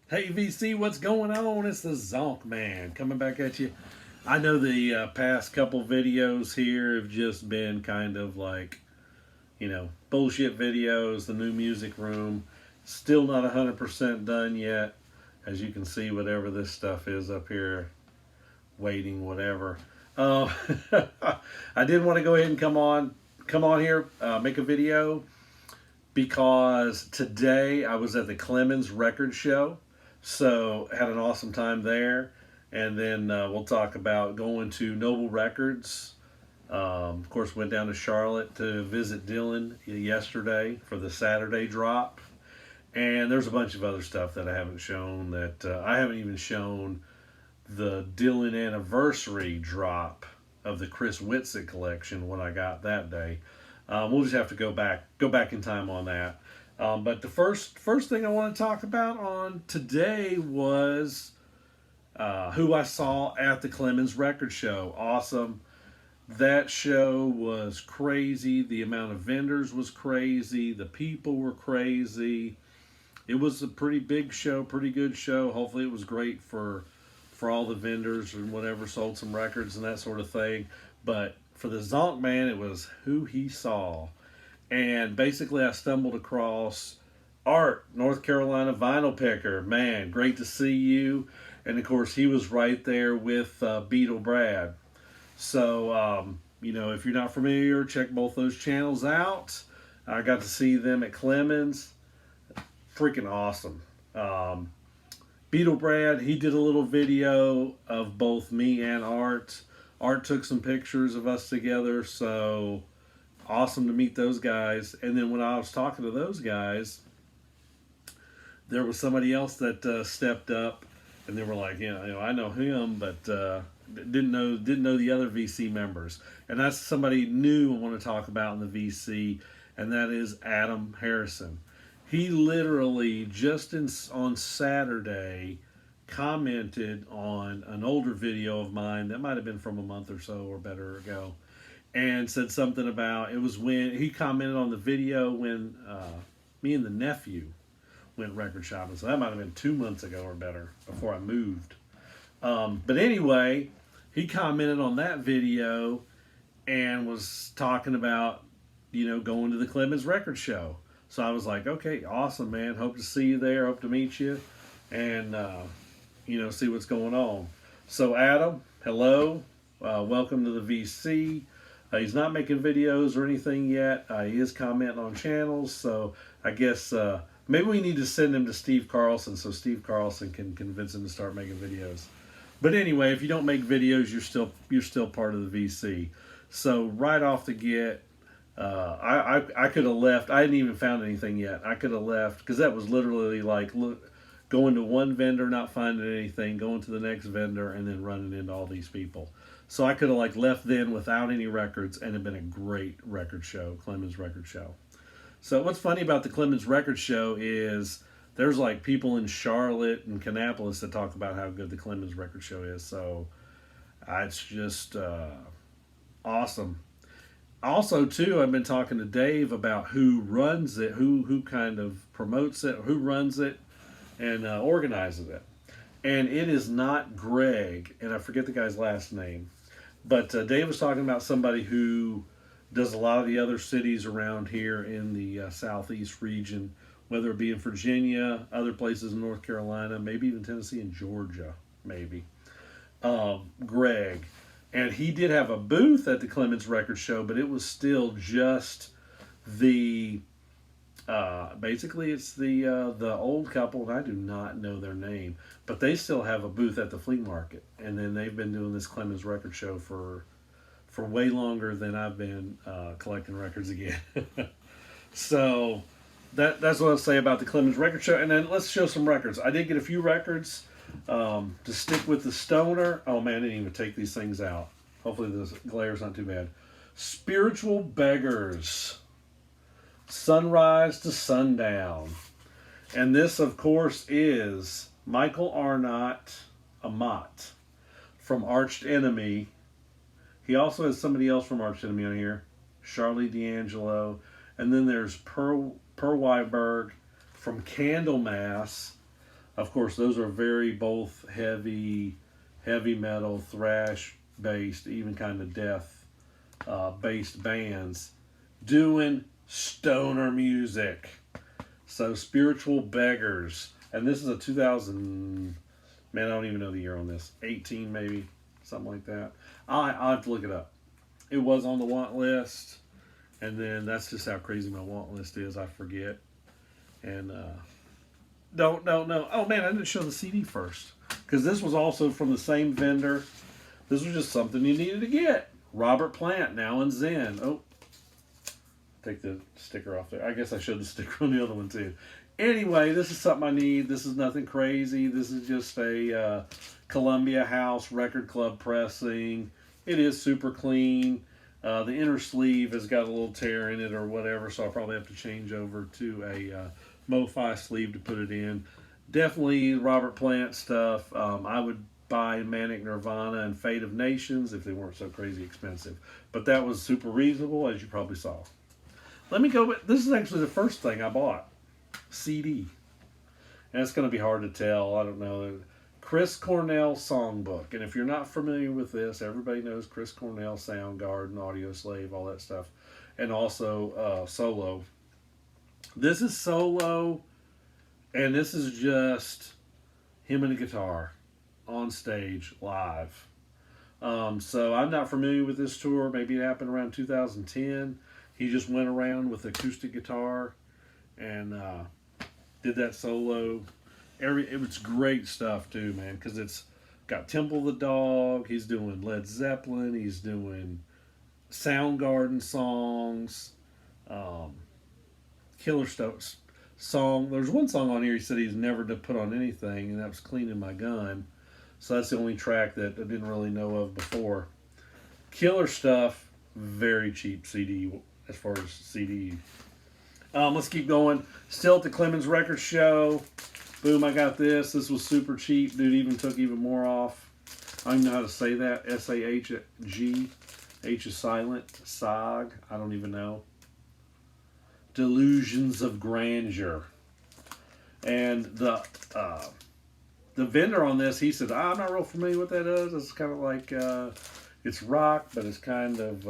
Hey VC, what's going on? It's the Zonk Man coming back at you. I know the past couple videos here have just been kind of like, bullshit videos, the new music room. Still not 100% done yet. As you can see, whatever this stuff is up here, waiting, whatever. Uh, I did want to go ahead and come on here, make a video because today I was at the Clemmons record show. So had an awesome time there. And then we'll talk about going to Noble Records. Of course, went down to Charlotte to visit Dylan yesterday for the Saturday drop. And there's a bunch of other stuff that I haven't shown that I haven't even shown the Dylan anniversary drop of the Chris Whitsitt collection, what I got that day. We'll just have to go back in time on that. But the first thing I want to talk about on today was who I saw at the Clemmons record show. Awesome. That show was crazy. The amount of vendors was crazy. The people were crazy. It was a pretty big show, pretty good show. Hopefully it was great for all the vendors and whatever, sold some records and that sort of thing. But for the Zonk Man, it was who he saw. And basically I stumbled across Art, North Carolina vinyl picker. Man, great to see you. And of course he was right there with Beatle Brad. So, if you're not familiar, check both those channels out. I got to see them at Clemmons. Freaking awesome. Beatle Brad, he did a little video of both me and Art. Art took some pictures of us together, so awesome to meet those guys. And then when I was talking to those guys, there was somebody else that stepped up, and they were like, I know him, but didn't know the other VC members. And that's somebody new I want to talk about in the VC, and that is Adam Harrison. He literally on Saturday commented on an older video of mine that might have been from a month or so or better ago, and said something about it was when he commented on the video when me and the nephew went record shopping. So that might have been 2 months ago or better before I moved. But anyway, he commented on that video and was talking about going to the Clemmons record show. So I was like, okay, awesome, man. Hope to see you there. Hope to meet you and, see what's going on. So, Adam, hello. Welcome to the VC. He's not making videos or anything yet. He is commenting on channels. So, I guess maybe we need to send him to Steve Carlson so Steve Carlson can convince him to start making videos. But anyway, if you don't make videos, you're still part of the VC. So, right off the get, I could have left. I hadn't even found anything yet. I could have left because that was literally like going to one vendor, not finding anything, going to the next vendor, and then running into all these people. So I could have left then without any records, and it'd been a great record show, Clemmons record show. So what's funny about the Clemmons record show is there's people in Charlotte and Kannapolis that talk about how good the Clemmons record show is. So it's just awesome. Also, too, I've been talking to Dave about who runs it, who kind of promotes it, who runs it, and organizes it. And it is not Greg, and I forget the guy's last name. But Dave was talking about somebody who does a lot of the other cities around here in the southeast region, whether it be in Virginia, other places in North Carolina, maybe even Tennessee and Georgia, maybe. Greg. And he did have a booth at the Clemmons record show, but it was still just the basically it's the old couple, and I do not know their name, but they still have a booth at the flea market, and then they've been doing this Clemmons record show for way longer than I've been collecting records again. So that's what I'll say about the Clemmons record show. And then let's show some records. I did get a few records. To stick with the stoner. Oh man, I didn't even take these things out. Hopefully this glare's not too bad. Spiritual Beggars. Sunrise to Sundown. And this, of course, is Michael Arnott Amat from Arch Enemy. He also has somebody else from Arch Enemy on here. Charlie D'Angelo. And then there's Per Weiberg from Candlemass. Of course, those are very both heavy metal, thrash based, even kind of death based bands doing stoner music. So Spiritual Beggars, and this is a 2000. Man, I don't even know the year on this. 18 maybe, something like that. I'll have to look it up. It was on the want list, and then that's just how crazy my want list is. I forget, and don't know. Oh man, I didn't show the CD first because this was also from the same vendor. This was just something you needed to get. Robert Plant, Now and Zen. Oh, take the sticker off there. I guess I showed the sticker on the other one too. Anyway, this is something I need. This is nothing crazy. This is just a Columbia House record club pressing. It is super clean. The inner sleeve has got a little tear in it or whatever, so I'll probably have to change over to a MoFi sleeve to put it in. Definitely Robert Plant stuff. I would buy Manic Nirvana and Fate of Nations if they weren't so crazy expensive. But that was super reasonable, as you probably saw. Let me go. This is actually the first thing I bought. CD. And it's going to be hard to tell. I don't know. Chris Cornell Songbook. And if you're not familiar with this, everybody knows Chris Cornell, Soundgarden, Audio Slave, all that stuff. And also solo. This is solo. And this is just him and a guitar on stage live. So I'm not familiar with this tour. Maybe it happened around 2010. He just went around with acoustic guitar and did that solo. It was great stuff too, man, because it's got Temple the Dog. He's doing Led Zeppelin. He's doing Soundgarden songs, Killer Stones song. There's one song on here he said he's never to put on anything, and that was Cleaning My Gun. So that's the only track that I didn't really know of before. Killer Stuff, very cheap CD as far as CD. Let's keep going. Still at the Clemmons Record Show. Boom, I got this. This was super cheap. Dude even took even more off. I don't even know how to say that. S-A-H-G. H is silent. SOG. I don't even know. Delusions of Grandeur. And the vendor on this, he said, I'm not real familiar with what that is. It's kind of like, it's rock, but it's kind of,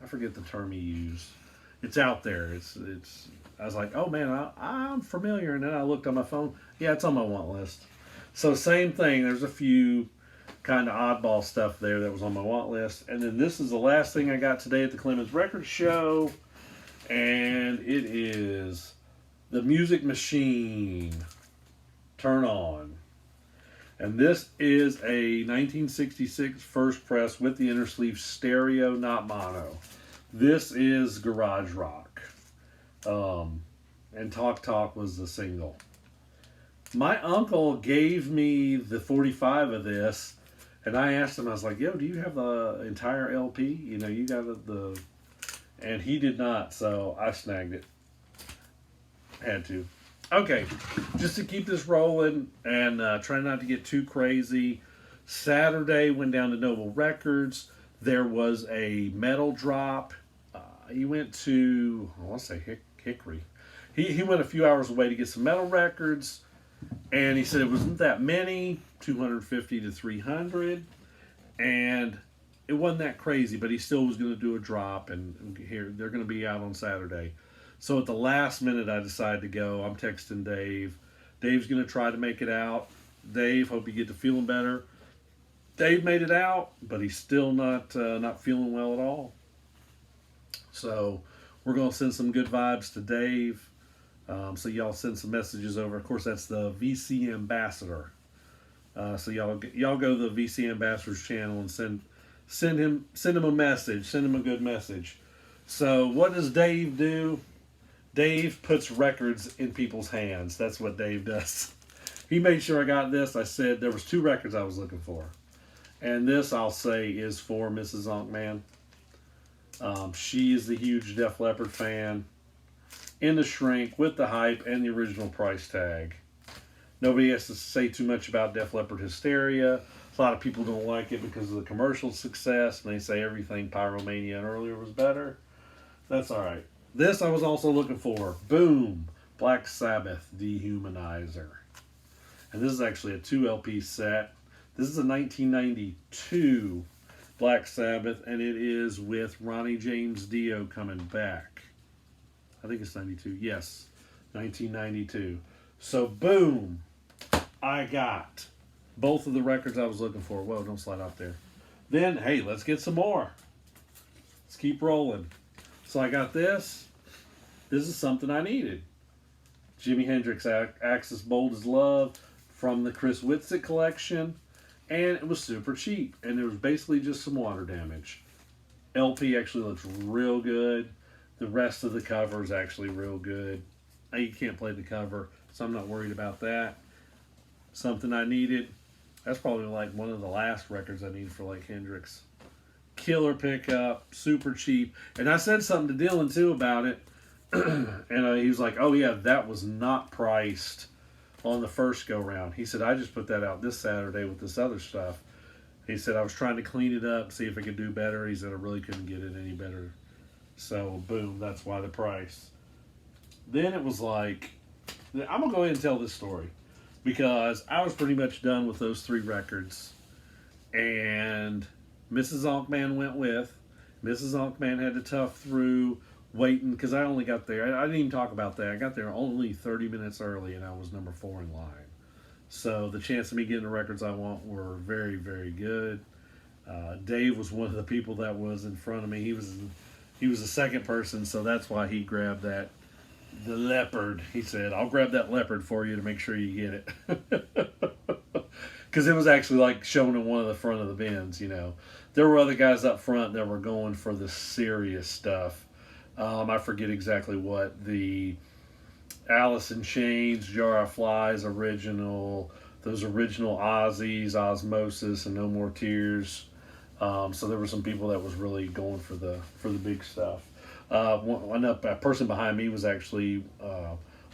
I forget the term he used. It's out there. I was like, oh man, I'm familiar. And then I looked on my phone. Yeah, it's on my want list. So same thing. There's a few kind of oddball stuff there that was on my want list. And then this is the last thing I got today at the Clemmons Record Show. And it is The Music Machine. Turn On. And this is a 1966 first press with the inner sleeve stereo, not mono. This is garage rock. And Talk Talk was the single. My uncle gave me the 45 of this, and I asked him, I was like, yo, do you have the entire LP? You know, you got the... And he did not, so I snagged it. Had to. Okay, just to keep this rolling and try not to get too crazy. Saturday, went down to Noble Records. There was a metal drop. He went to, I want to say Hickory. He went a few hours away to get some metal records. And he said it wasn't that many, 250 to 300. And it wasn't that crazy, but he still was going to do a drop. And here, they're going to be out on Saturday. So at the last minute, I decided to go. I'm texting Dave. Dave's going to try to make it out. Dave, hope you get to feeling better. Dave made it out, but he's still not feeling well at all. So we're going to send some good vibes to Dave. So y'all send some messages over. Of course, that's the VC Ambassador. So y'all go to the VC Ambassador's channel and send him a message. Send him a good message. So what does Dave do? Dave puts records in people's hands. That's what Dave does. He made sure I got this. I said there was 2 records I was looking for. And this, I'll say, is for Mrs. Zonkman. She is the huge Def Leppard fan. In the shrink, with the hype, and the original price tag. Nobody has to say too much about Def Leppard Hysteria. A lot of people don't like it because of the commercial success, and they say everything Pyromania and earlier was better. That's alright. This I was also looking for. Boom! Black Sabbath Dehumanizer. And this is actually a 2 LP set. This is a 1992 Black Sabbath, and it is with Ronnie James Dio coming back. I think it's 92. Yes, 1992. So, boom, I got both of the records I was looking for. Whoa, don't slide out there. Then, hey, let's get some more. Let's keep rolling. So I got this. This is something I needed. Jimi Hendrix Axis Bold as Love from the Chris Whitsitt collection. And it was super cheap. And it was basically just some water damage. LP actually looks real good. The rest of the cover is actually real good. You can't play the cover, so I'm not worried about that. Something I needed. That's probably like one of the last records I needed for like Hendrix. Killer pickup, super cheap. And I said something to Dylan too about it. And he was like, oh yeah, that was not priced on the first go round. He said, I just put that out this Saturday with this other stuff. He said, I was trying to clean it up, see if it could do better. He said, I really couldn't get it any better. So, boom, that's why the price. Then it was like, I'm going to go ahead and tell this story. Because I was pretty much done with those 3 records. And Mrs. Onkman went with. Mrs. Onkman had to tough through waiting, because I only got there. I didn't even talk about that. I got there only 30 minutes early, and I was number 4 in line. So the chance of me getting the records I want were very, very good. Dave was one of the people that was in front of me. He was the second person, so that's why he grabbed the leopard. He said, I'll grab that leopard for you to make sure you get it. Because it was actually like shown in one of the front of the bins, you know. There were other guys up front that were going for the serious stuff. I forget exactly what. The Alice in Chains, Jar of Flies original, those original Ozzies, Osmosis, and No More Tears. So there were some people that was really going for the big stuff. A person behind me was actually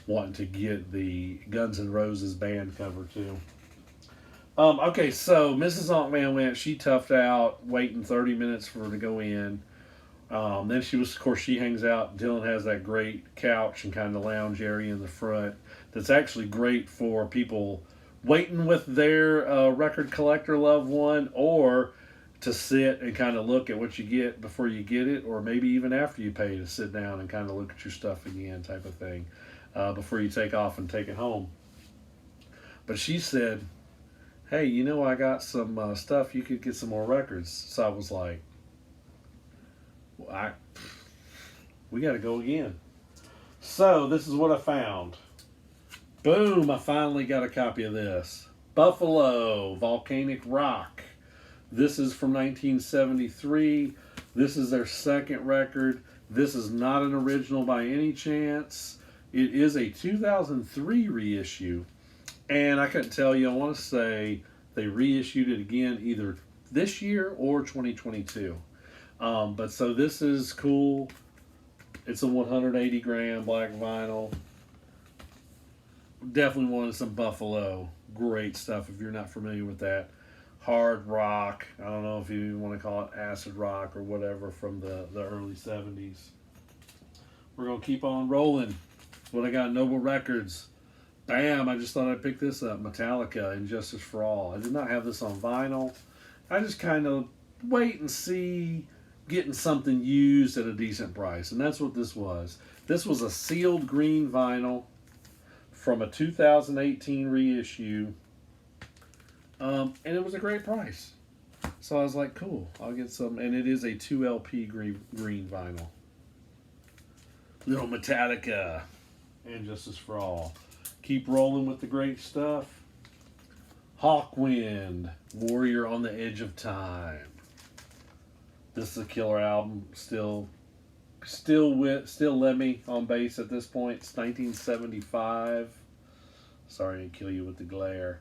wanting to get the Guns N' Roses band cover too. Okay, so Mrs. Onkman went. She toughed out, waiting 30 minutes for her to go in. Then she hangs out. Dylan has that great couch and kind of lounge area in the front that's actually great for people waiting with their record collector loved one, or to sit and kind of look at what you get before you get it, or maybe even after you pay to sit down and kind of look at your stuff again, type of thing, before you take off and take it home. But she said, hey, you know, I got some stuff, you could get some more records. So I was like, well, we got to go again. So this is what I found. Boom, I finally got a copy of this. Buffalo, Volcanic Rock. This is from 1973. This is their second record. This is not an original by any chance. It is a 2003 reissue. And I couldn't tell you, I want to say they reissued it again either this year or 2022. But so this is cool. It's a 180 gram black vinyl. Definitely wanted some Buffalo. Great stuff if you're not familiar with that. Hard rock. I don't know if you want to call it acid rock or whatever from the early 70s. We're going to keep on rolling. What I got, Noble Records. Bam, I just thought I'd pick this up. Metallica, And Justice for All. I did not have this on vinyl. I just kind of wait and see getting something used at a decent price. And that's what this was. This was a sealed green vinyl from a 2018 reissue. And it was a great price. So I was like, cool, I'll get some. And it is a 2 LP green vinyl. Little Metallica, And Justice for All. Keep rolling with the great stuff. Hawkwind, Warrior on the Edge of Time. This is a killer album. Still Lemmy on bass at this point. It's 1975. Sorry to kill you with the glare.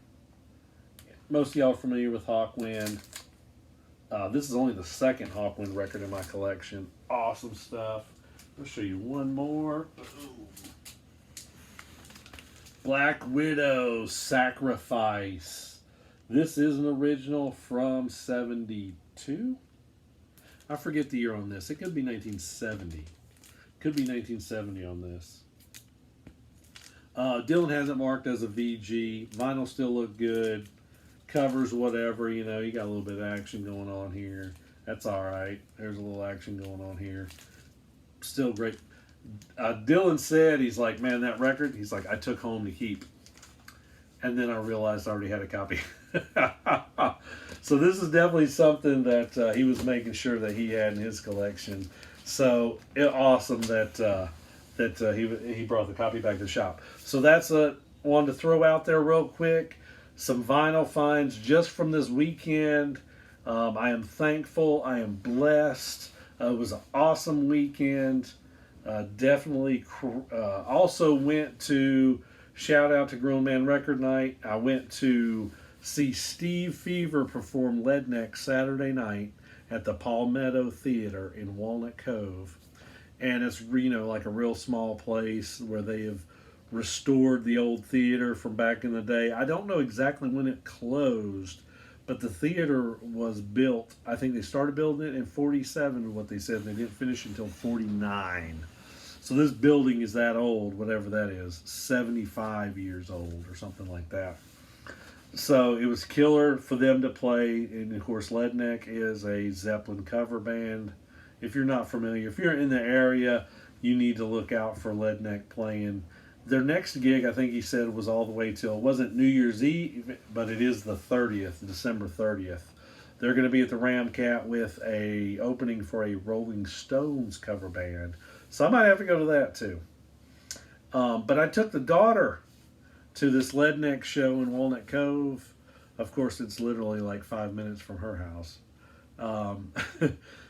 Most of y'all are familiar with Hawkwind. This is only the second Hawkwind record in my collection. Awesome stuff. I'll show you one more. Boom. Black Widow, Sacrifice. This is an original from 72. I forget the year on this. It could be 1970. Could be 1970 on this. Dylan has it marked as a VG. Vinyl still look good. Covers, whatever, you know, you got a little bit of action going on here. That's all right. There's a little action going on here. Still great. Dylan said, he's like, man, that record, he's like, I took home to keep. And then I realized I already had a copy. So this is definitely something that he was making sure that he had in his collection. So awesome that he brought the copy back to the shop. So that's one to throw out there real quick. Some vinyl finds just from this weekend. I am thankful. I am blessed. It was an awesome weekend. Definitely. Also went to shout out to Grown Man Record Night. I went to see Steve Fever perform Leadneck Saturday night at the Palmetto Theater in Walnut Cove. And it's, you know, like a real small place where they have restored the old theater from back in the day. I don't know exactly when it closed, but the theater was built, I think they started building it in 47, what they said, and they didn't finish until 49. So this building is that old, whatever that is, 75 years old or something like that. So it was killer for them to play, and of course Leadneck is a Zeppelin cover band. If you're not familiar, if you're in the area, you need to look out for Leadneck playing. Their next gig, I think he said, was all the way till, it wasn't New Year's Eve, but it is the 30th, December 30th. They're going to be at the Ramcat with a opening for a Rolling Stones cover band. So I might have to go to that too. But I took the daughter to this Leadneck show in Walnut Cove. Of course, it's literally like 5 minutes from her house.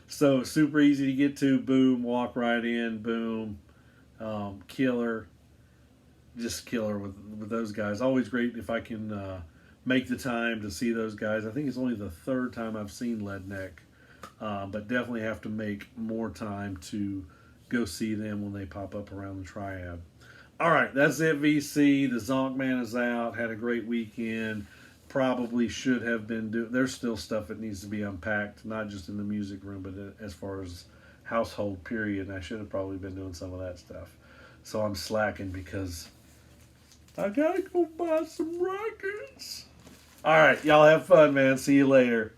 So super easy to get to. Boom, walk right in. Boom, killer. Just killer with those guys. Always great if I can make the time to see those guys. I think it's only the third time I've seen Leadneck, but definitely have to make more time to go see them when they pop up around the Triad. All right, that's it, VC. The Zonk Man is out. Had a great weekend. Probably should have been doing. There's still stuff that needs to be unpacked, not just in the music room, but as far as household period. And I should have probably been doing some of that stuff. So I'm slacking because I gotta go buy some records. All right, y'all have fun, man. See you later.